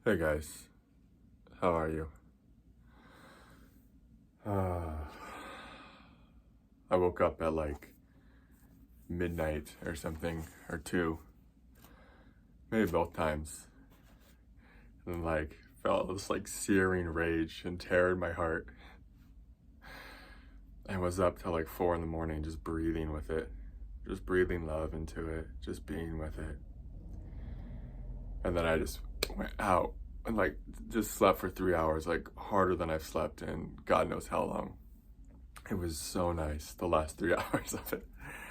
Hey guys, how are you? I woke up at like midnight or something, or two, maybe both times, and like felt this like searing rage and terror in my heart. I was up till like 4 in the morning just breathing with it, just breathing love into it, just being with it. And then I just went out and like just slept for 3 hours, like harder than I've slept in God knows how long. It was so nice, the last 3 hours of it.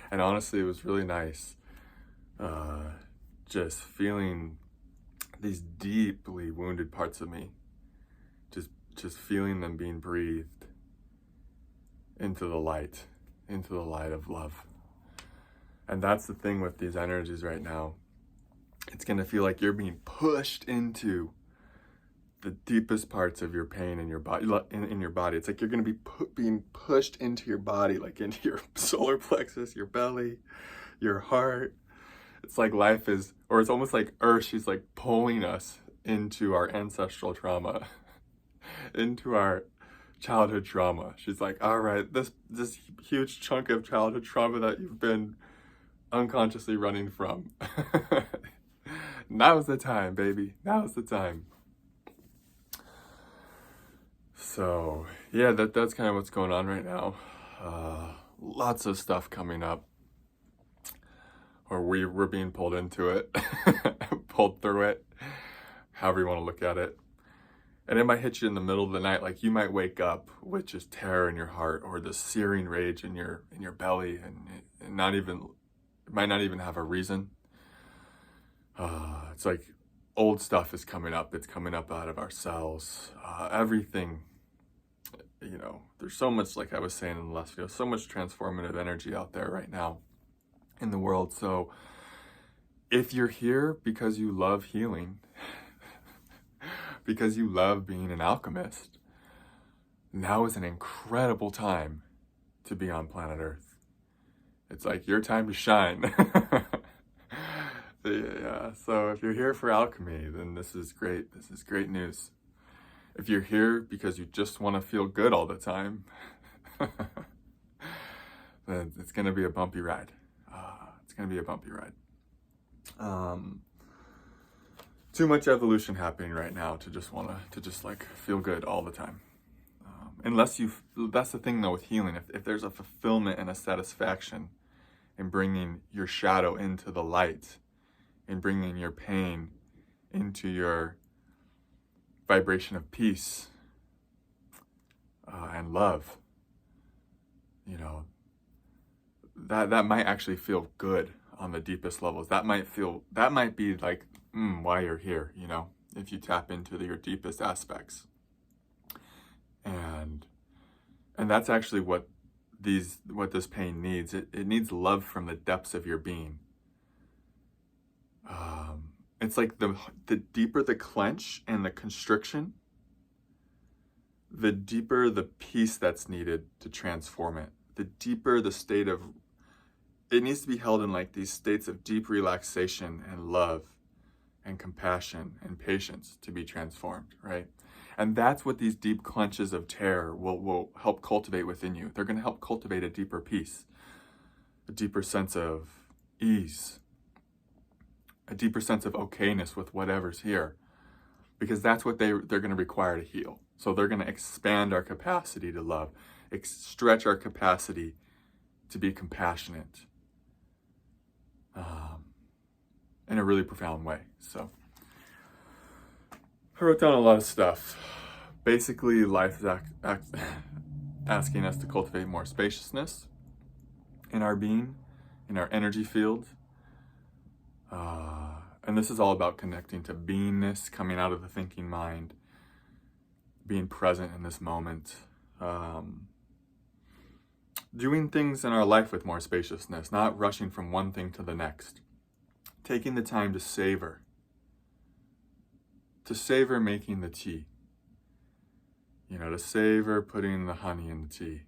And honestly, it was really nice uh, just feeling these deeply wounded parts of me, just feeling them being breathed into the light of love. And that's the thing with these energies right now. It's going to feel like you're being pushed into the deepest parts of your pain in your body. In your body, it's like you're going to be being pushed into your body, like into your solar plexus, your belly, your heart. It's like life is, or it's almost like Earth. She's like pulling us into our ancestral trauma, into our childhood trauma. She's like, all right, this huge chunk of childhood trauma that you've been unconsciously running from. Now's the time, baby. Now's the time. So yeah, that's kind of what's going on right now. Lots of stuff coming up, or we're being pulled into it, pulled through it, however you want to look at it. And it might hit you in the middle of the night, like you might wake up with just terror in your heart or this searing rage in your belly, and not even, it might not even have a reason. It's like old stuff is coming up. It's coming up out of our cells. Everything, there's so much, like I was saying in the last video, so much transformative energy out there right now in the world. So if you're here because you love healing, because you love being an alchemist, now is an incredible time to be on planet Earth. It's like your time to shine. Yeah, so if you're here for alchemy, then this is great. This is great news. If you're here because you just want to feel good all the time, then it's going to be a bumpy ride. It's going to be a bumpy ride. Too much evolution happening right now to just like feel good all the time. That's the thing though with healing. If there's a fulfillment and a satisfaction in bringing your shadow into the light, in bringing your pain into your vibration of peace and love, that might actually feel good on the deepest levels. That might be like why you're here, if you tap into your deepest aspects. And that's actually what this pain needs. It needs love from the depths of your being. It's like the deeper the clench and the constriction, the deeper the peace that's needed to transform it. The deeper the state of, it needs to be held in like these states of deep relaxation and love and compassion and patience to be transformed, right? And that's what these deep clenches of terror will help cultivate within you. They're going to help cultivate a deeper peace, a deeper sense of ease, a deeper sense of okayness with whatever's here, because that's what they're going to require to heal. So they're going to expand our capacity to love, stretch our capacity to be compassionate in a really profound way. So I wrote down a lot of stuff. Basically, life is asking us to cultivate more spaciousness in our being, in our energy field. And this is all about connecting to beingness, coming out of the thinking mind, being present in this moment, doing things in our life with more spaciousness, not rushing from one thing to the next, taking the time to savor making the tea, to savor putting the honey in the tea,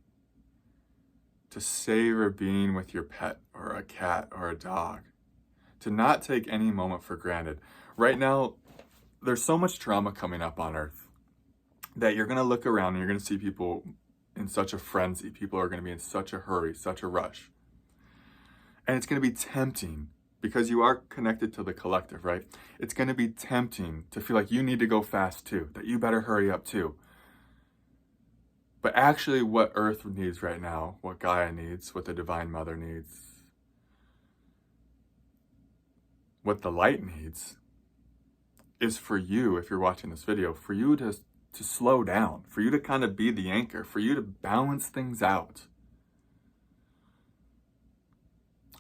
to savor being with your pet or a cat or a dog, to not take any moment for granted. Right now, there's so much trauma coming up on Earth that you're going to look around and you're going to see people in such a frenzy. People are going to be in such a hurry, such a rush. And it's going to be tempting, because you are connected to the collective, right? It's going to be tempting to feel like you need to go fast too, that you better hurry up too. But actually what Earth needs right now, what Gaia needs, what the Divine Mother needs, what the light needs, is for you, if you're watching this video, for you to slow down, for you to kind of be the anchor, for you to balance things out.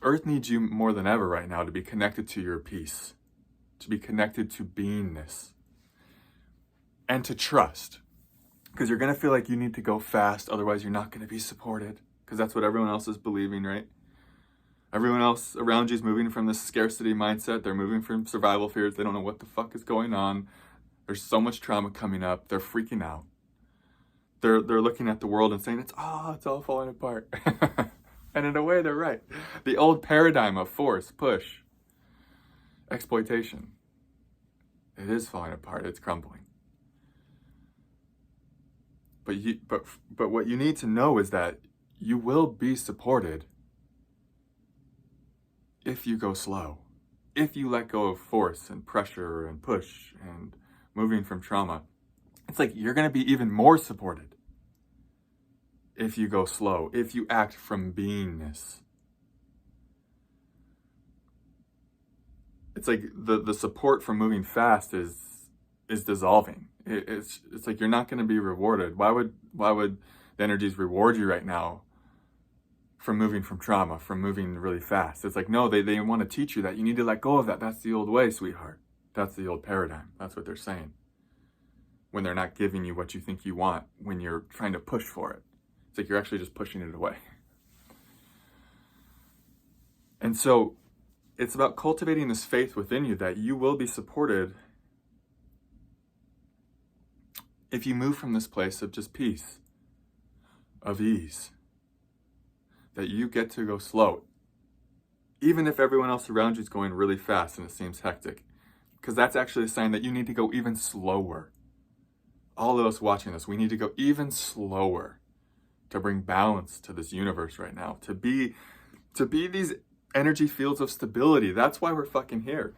Earth needs you more than ever right now to be connected to your peace, to be connected to beingness, and to trust. Because you're going to feel like you need to go fast, otherwise you're not going to be supported. Because that's what everyone else is believing, right? Everyone else around you is moving from this scarcity mindset. They're moving from survival fears. They don't know what the fuck is going on. There's so much trauma coming up. They're freaking out. They're looking at the world and saying, it's all falling apart. And in a way, they're right. The old paradigm of force, push, exploitation, it is falling apart. It's crumbling. But what you need to know is that you will be supported if you go slow, if you let go of force and pressure and push and moving from trauma. It's like you're going to be even more supported if you go slow, if you act from beingness. It's like the support from moving fast is dissolving. It's like you're not going to be rewarded. Why would the energies reward you right now from moving from trauma, from moving really fast? It's like, no, they want to teach you that you need to let go of that. That's the old way, sweetheart. That's the old paradigm. That's what they're saying. When they're not giving you what you think you want, when you're trying to push for it. It's like you're actually just pushing it away. And so it's about cultivating this faith within you that you will be supported if you move from this place of just peace, of ease, that you get to go slow, even if everyone else around you is going really fast and it seems hectic, because that's actually a sign that you need to go even slower. All of us watching this, we need to go even slower to bring balance to this universe right now, to be these energy fields of stability. That's why we're fucking here.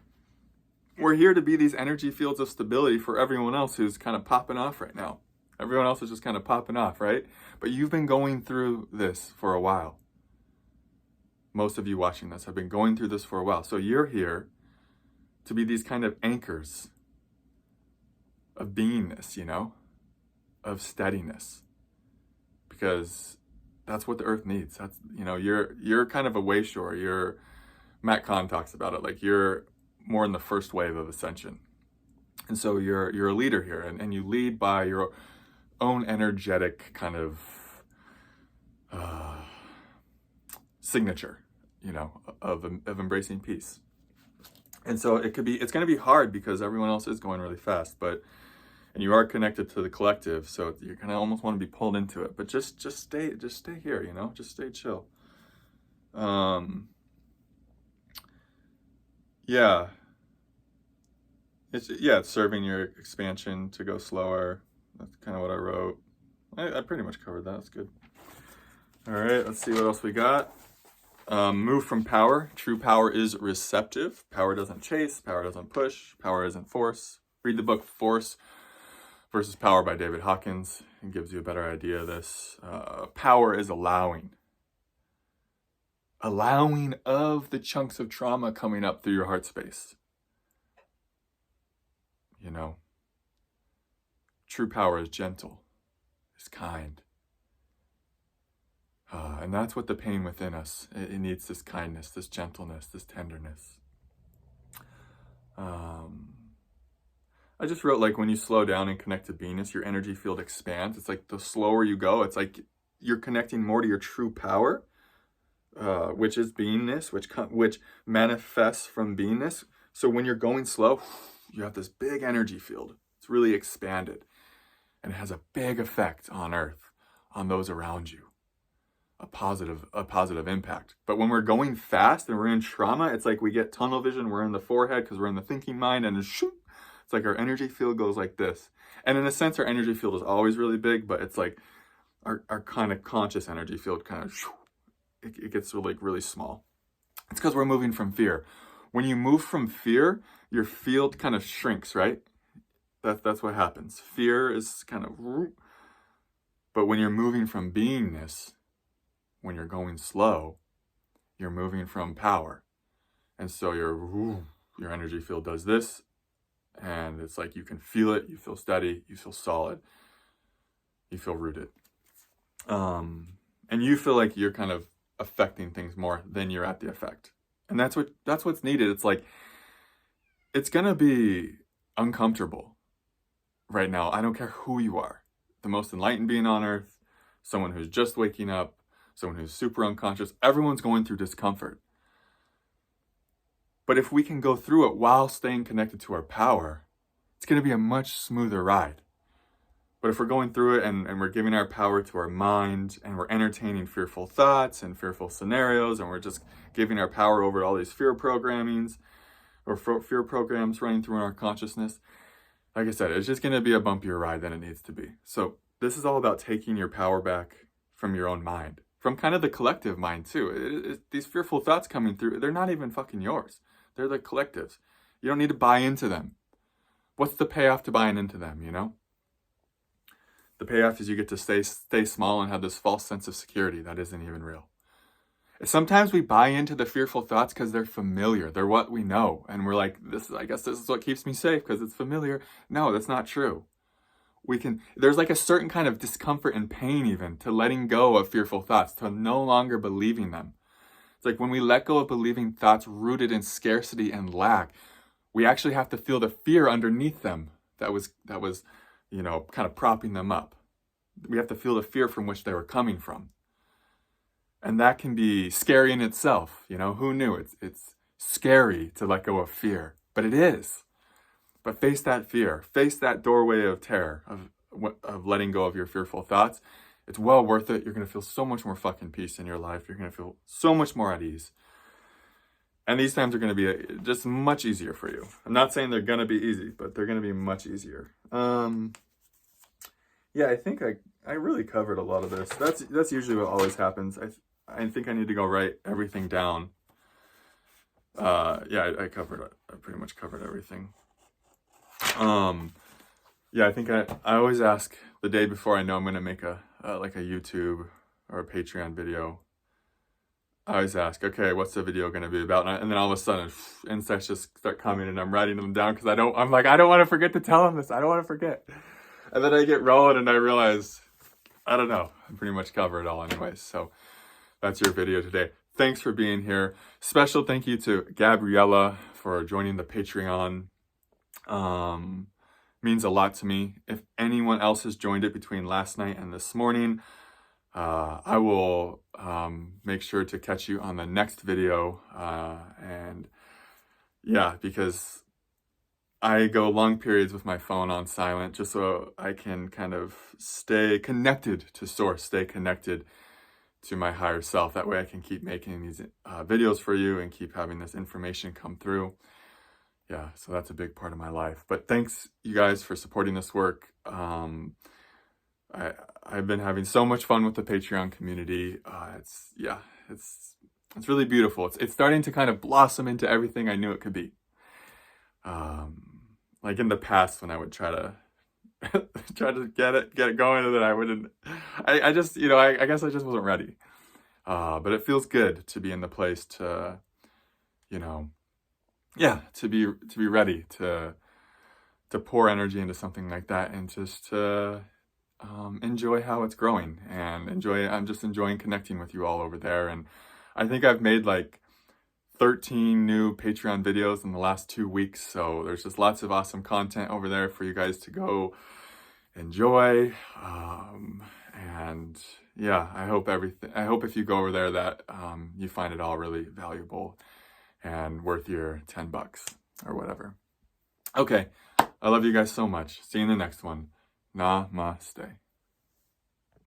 We're here to be these energy fields of stability for everyone else who's kind of popping off right now. Everyone else is just kind of popping off, right? But you've been going through this for a while. Most of you watching this have been going through this for a while. So you're here to be these kind of anchors of beingness, of steadiness. Because that's what the Earth needs. That's, you're kind of a way shore. Matt Kahn talks about it, like you're more in the first wave of ascension. And so you're a leader here, and you lead by your own energetic kind of signature, of embracing peace. And so it's going to be hard because everyone else is going really fast, and you are connected to the collective, so you're gonna almost want to be pulled into it. But just stay here, just stay chill. It's serving your expansion to go slower. That's kind of what I wrote. I pretty much covered that. That's good. All right, let's see what else we got. Move from power. True power is receptive. Power doesn't chase. Power doesn't push. Power isn't force. Read the book Force versus Power by David Hawkins. It gives you a better idea of this. Power is allowing of the chunks of trauma coming up through your heart space. True power is gentle, is kind. And that's what the pain within us, it needs this kindness, this gentleness, this tenderness. I just wrote, like, when you slow down and connect to beingness, your energy field expands. It's like the slower you go, it's like you're connecting more to your true power, which is beingness, which manifests from beingness. So when you're going slow, you have this big energy field. It's really expanded, and it has a big effect on Earth, on those around you. A positive impact. But when we're going fast and we're in trauma, it's like we get tunnel vision. We're in the forehead because we're in the thinking mind, and It's like our energy field goes like this. And in a sense, our energy field is always really big, but it's like our kind of conscious energy field kind of, it gets really small. It's because we're moving from fear. When you move from fear, your field kind of shrinks, right? That's what happens. Fear is kind of, but when you're moving from beingness, when you're going slow, you're moving from power. And so your energy field does this, and it's like you can feel it, you feel steady, you feel solid, you feel rooted. And you feel like you're kind of affecting things more than you're at the effect. And that's what's needed. It's like, it's gonna be uncomfortable right now. I don't care who you are. The most enlightened being on earth, someone who's just waking up, someone who's super unconscious, everyone's going through discomfort. But if we can go through it while staying connected to our power, it's going to be a much smoother ride. But if we're going through it and we're giving our power to our mind, and we're entertaining fearful thoughts and fearful scenarios, and we're just giving our power over to all these fear programmings or fear programs running through our consciousness, like I said, it's just going to be a bumpier ride than it needs to be. So this is all about taking your power back from your own mind, from kind of the collective mind too. These fearful thoughts coming through, they're not even fucking yours. They're the collectives. You don't need to buy into them. What's the payoff to buying into them, you know? The payoff is you get to stay small and have this false sense of security that isn't even real. Sometimes we buy into the fearful thoughts because they're familiar. They're what we know. And we're like, I guess this is what keeps me safe because it's familiar. No, that's not true. There's like a certain kind of discomfort and pain even to letting go of fearful thoughts, to no longer believing them. It's like when we let go of believing thoughts rooted in scarcity and lack, we actually have to feel the fear underneath them that was, you know, kind of propping them up. We have to feel the fear from which they were coming from. And that can be scary in itself. You know, who knew? It's scary to let go of fear, but it is. But face that fear, face that doorway of terror, of letting go of your fearful thoughts. It's well worth it. You're going to feel so much more fucking peace in your life. You're going to feel so much more at ease. And these times are going to be just much easier for you. I'm not saying they're going to be easy, but they're going to be much easier. Yeah, I think I really covered a lot of this. That's usually what always happens. I think I need to go write everything down. Yeah, I pretty much covered everything. Yeah, I think I always ask the day before I know I'm going to make like a YouTube or a Patreon video. I always ask, okay, what's the video going to be about? And then all of a sudden, insights just start coming, and I'm writing them down because I'm like, I don't want to forget to tell them this. I don't want to forget. And then I get rolling and I realize, I don't know, I pretty much cover it all anyways. So that's your video today. Thanks for being here. Special thank you to Gabriella for joining the Patreon. Means a lot to me. If anyone else has joined it between last night and this morning, I will make sure to catch you on the next video. And yeah, because I go long periods with my phone on silent just so I can kind of stay connected to source, stay connected to my higher self. That way I can keep making these videos for you and keep having this information come through. Yeah, so that's a big part of my life. But thanks, you guys, for supporting this work. I've been having so much fun with the Patreon community. It's really beautiful. It's starting to kind of blossom into everything I knew it could be. Like in the past when I would try to get it going, and then I wouldn't. I just, you know, I guess I just wasn't ready. But it feels good to be in the place to, you know, yeah, to be ready to pour energy into something like that, and just to enjoy how it's growing, and I'm just enjoying connecting with you all over there. And I think I've made like 13 new Patreon videos in the last 2 weeks, so there's just lots of awesome content over there for you guys to go enjoy. And yeah, I hope if you go over there that you find it all really valuable and worth your $10 or whatever. Okay, I love you guys so much. See you in the next one. Namaste.